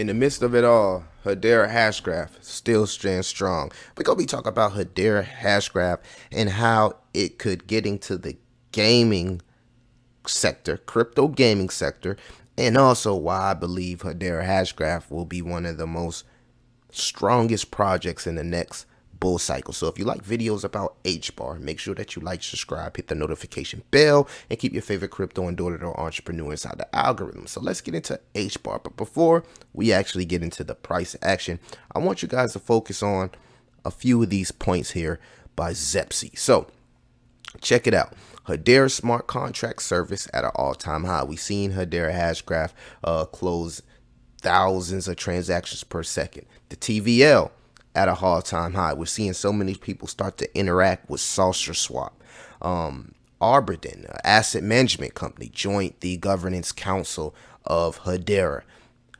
In the midst of it all, Hedera Hashgraph still stands strong. We're going to be talking about Hedera Hashgraph and how it could get into the gaming sector, crypto gaming sector, and also why I believe Hedera Hashgraph will be one of the most strongest projects in the next bull cycle. So if you like videos about hbar, make sure that you like, subscribe, hit the notification bell, and keep your favorite crypto and door-to-door entrepreneur inside the algorithm. So let's get into hbar. But before we actually get into the price action, I want you guys to focus on a few of these points here by Zepsi. So check it out. Hedera smart contract service at an all-time high. We've seen Hedera Hashgraph close thousands of transactions per second. The TVL at a all-time high. We're seeing so many people start to interact with Saucer Swap. Algorand, an asset management company, joined the governance council of Hedera.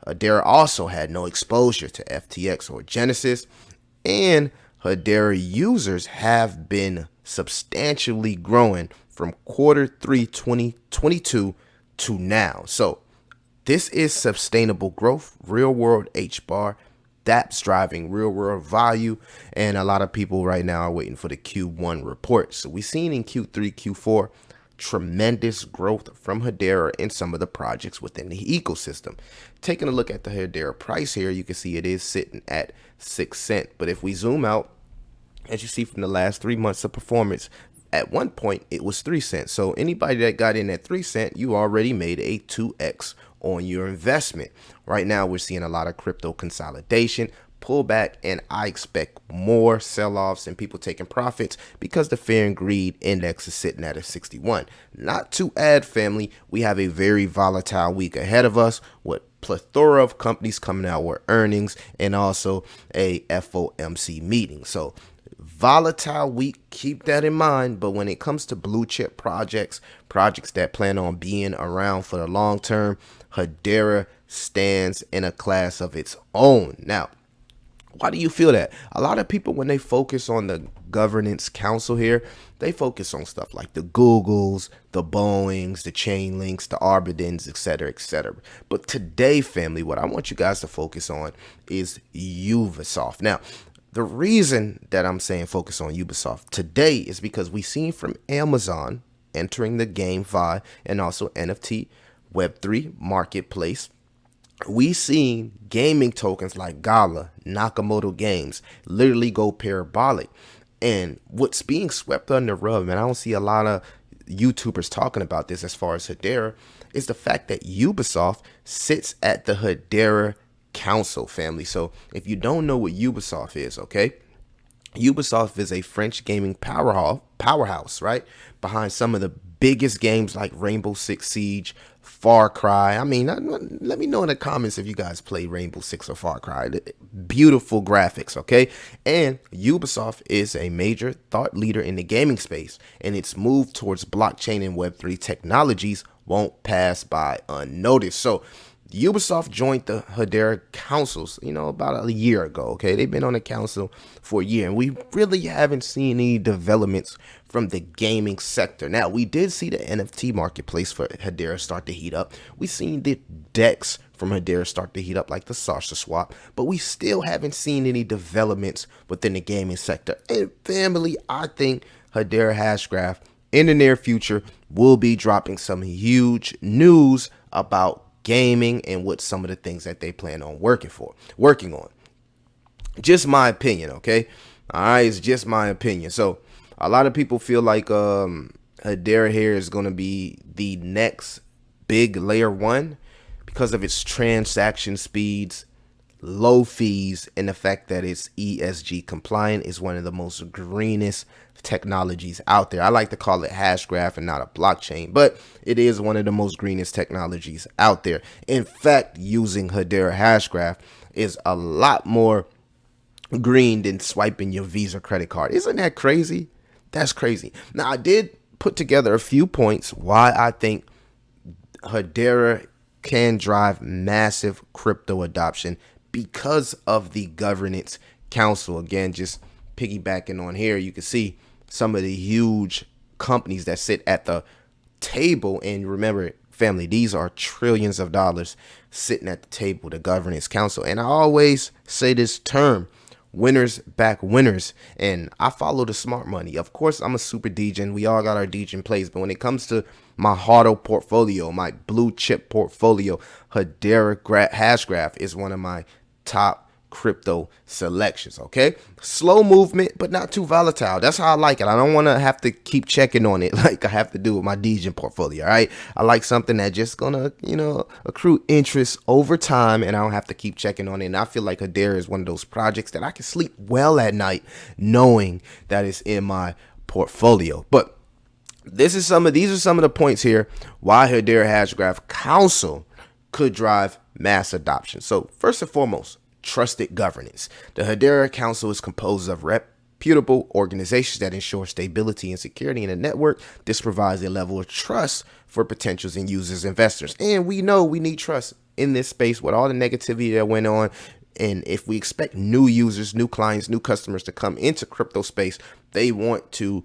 Hedera also had no exposure to FTX or Genesis, and Hedera users have been substantially growing from Q3 2022 to now. So this is sustainable growth, real world hbar. That's driving real world value, and a lot of people right now are waiting for the Q1 report. So we've seen in Q3, Q4 tremendous growth from Hedera in some of the projects within the ecosystem. Taking a look at the Hedera price here, you can see it is sitting at 6 cents. But if we zoom out, as you see from the last 3 months of performance, at one point it was 3 cents. So anybody that got in at 3 cents, you already made a 2x on your investment. Right now we're seeing a lot of crypto consolidation, pullback, and I expect more sell-offs and people taking profits because the fear and greed index is sitting at a 61. Not to add, family, we have a very volatile week ahead of us with plethora of companies coming out with earnings and also a FOMC meeting. So volatile week, keep that in mind. But when it comes to blue chip projects that plan on being around for the long term, Hedera stands in a class of its own. Now, why do you feel that? A lot of people, when they focus on the governance council here, they focus on stuff like the Googles, the Boeings, the Chainlinks, the Arbidens, etc., etc. But today, family, what I want you guys to focus on is Ubisoft. Now, the reason that I'm saying focus on Ubisoft today is because we've seen from Amazon entering the GameFi and also NFT Web3 marketplace. We seen gaming tokens like Gala, Nakamoto Games literally go parabolic. And what's being swept under the rug, and I don't see a lot of YouTubers talking about this as far as Hedera, is the fact that Ubisoft sits at the Hedera Council, family. So if you don't know what Ubisoft is, okay, Ubisoft is a French gaming powerhouse, right? Behind some of the biggest games like Rainbow Six Siege, Far Cry. I mean, let me know in the comments if you guys play Rainbow Six or Far Cry. Beautiful graphics, okay? And Ubisoft is a major thought leader in the gaming space, and its move towards blockchain and Web3 technologies won't pass by unnoticed. So Ubisoft joined the Hedera councils, about a year ago, okay? They've been on the council for a year, and we really haven't seen any developments from the gaming sector. Now, we did see the NFT marketplace for Hedera start to heat up. We've seen the DEX from Hedera start to heat up, like the Saucer Swap, but we still haven't seen any developments within the gaming sector. And family, I think Hedera Hashgraph in the near future will be dropping some huge news about gaming and what some of the things that they plan on working on. Just my opinion, okay? All right, it's just my opinion. So a lot of people feel like Hedera here is going to be the next big layer one because of its transaction speeds, low fees, and the fact that it's ESG compliant. Is one of the most greenest technologies out there. I like to call it Hashgraph and not a blockchain, but it is one of the most greenest technologies out there. In fact, using Hedera Hashgraph is a lot more green than swiping your Visa credit card. Isn't that crazy? That's crazy. Now, I did put together a few points why I think Hedera can drive massive crypto adoption because of the governance council. Again, just piggybacking on here, you can see some of the huge companies that sit at the table. And remember, Family, these are trillions of dollars sitting at the table, the governance council. And I always say this term, winners back winners. And I follow the smart money. Of course, I'm a super degen. We all got our degen plays. But when it comes to my Hodl portfolio, my blue chip portfolio, Hedera Hashgraph is one of my top crypto selections. Okay, slow movement but not too volatile. That's how I like it. I don't want to have to keep checking on it like I have to do with my degen portfolio. All right, I like something that just gonna accrue interest over time, and I don't have to keep checking on it. And I feel like Hedera is one of those projects that I can sleep well at night knowing that it's in my portfolio. But these are some of the points here why Hedera Hashgraph Council could drive mass adoption. So first and foremost, trusted governance. The Hedera Council is composed of reputable organizations that ensure stability and security in the network. This provides a level of trust for potentials and users, investors. And we know we need trust in this space with all the negativity that went on. And if we expect new users, new clients, new customers to come into crypto space, they want to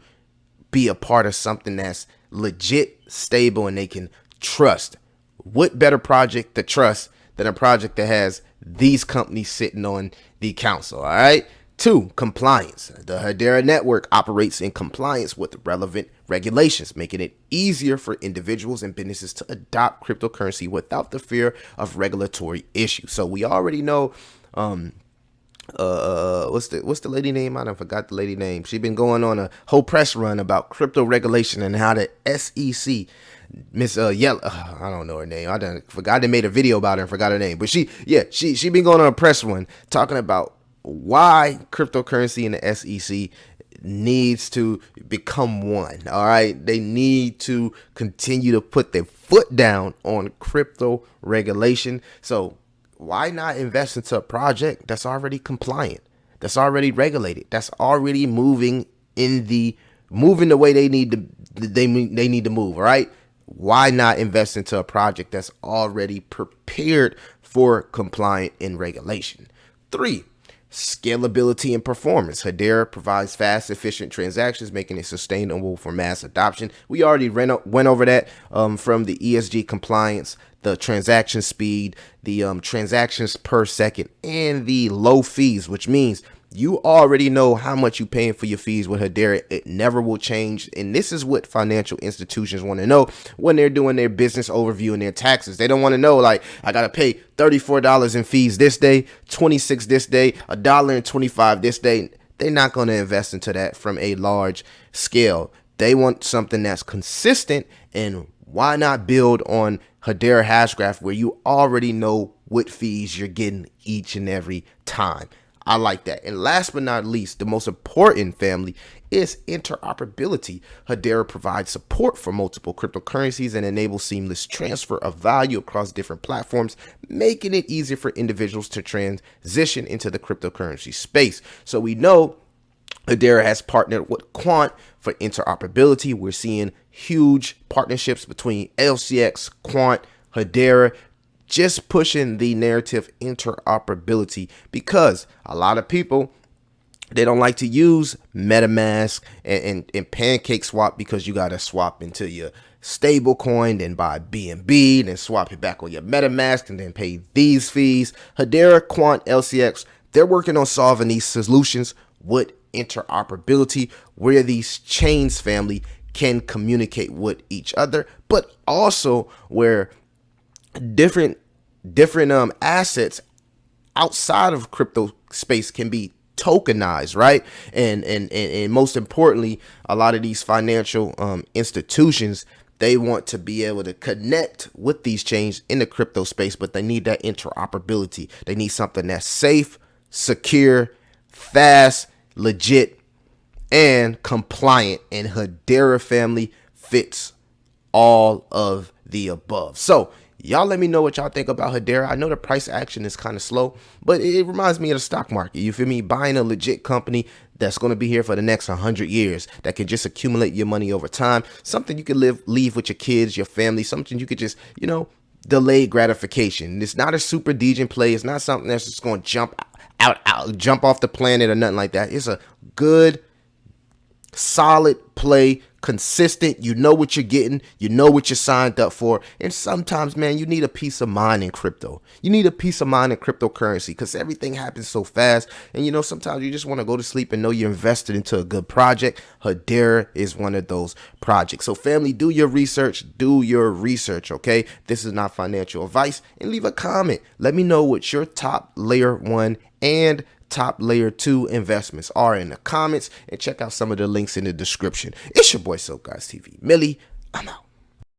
be a part of something that's legit, stable, and they can trust. What better project to trust than a project that has these companies sitting on the council? All right. 2, compliance. The Hedera network operates in compliance with relevant regulations, making it easier for individuals and businesses to adopt cryptocurrency without the fear of regulatory issues. So we already know what's the lady name? I done forgot the lady name. She been going on a whole press run about crypto regulation and how the SEC, Miss Yellow, I don't know her name. I done forgot. They made a video about her and forgot her name. But she been going on a press run talking about why cryptocurrency and the SEC needs to become one. All right, they need to continue to put their foot down on crypto regulation. So why not invest into a project that's already compliant, that's already regulated, that's already moving the way they need to move? All right. Why not invest into a project that's already prepared for compliant and regulation? 3, scalability and performance. Hedera provides fast, efficient transactions, making it sustainable for mass adoption. We already went over that from the ESG compliance, the transaction speed, the transactions per second, and the low fees, which means you already know how much you're paying for your fees with Hedera. It never will change. And this is what financial institutions want to know when they're doing their business overview and their taxes. They don't want to know, like, I got to pay $34 in fees this day, $26 this day, $1.25 this day. They're not going to invest into that from a large scale. They want something that's consistent. And why not build on Hedera Hashgraph where you already know what fees you're getting each and every time? I like that. And last but not least, the most important, family, is interoperability. Hedera provides support for multiple cryptocurrencies and enables seamless transfer of value across different platforms, making it easier for individuals to transition into the cryptocurrency space. So we know Hedera has partnered with Quant for interoperability. We're seeing huge partnerships between LCX, Quant, Hedera, just pushing the narrative interoperability, because a lot of people, they don't like to use MetaMask and Pancake Swap because you got to swap into your stable coin, then buy BNB, then swap it back on your MetaMask and then pay these fees. Hedera, Quant, LCX, they're working on solving these solutions with interoperability, where these chains, family, can communicate with each other, but also where different assets outside of crypto space can be tokenized, right? And most importantly, a lot of these financial institutions, they want to be able to connect with these chains in the crypto space, but they need that interoperability. They need something that's safe, secure, fast, legit, and compliant. And Hedera, family, fits all of the above. So y'all let me know what y'all think about Hedera. I know the price action is kind of slow, but it reminds me of the stock market. You feel me? Buying a legit company that's going to be here for the next 100 years, that can just accumulate your money over time. Something you can leave with your kids, your family, something you could just, delayed gratification. It's not a super degen play. It's not something that's just going to jump off the planet or nothing like that. It's a good, solid play, consistent. You know what you're getting. You know what you're signed up for. And sometimes, man, you need a peace of mind in crypto. You need a peace of mind in cryptocurrency because everything happens so fast. And, you know, sometimes you just want to go to sleep and know you're invested into a good project. Hedera is one of those projects. So, family, do your research. Do your research, okay? This is not financial advice. And leave a comment. Let me know what your top layer 1 and top layer 2 investments are in the comments, and check out some of the links in the description. It's your boy Soap Guys TV. Millie, I'm out.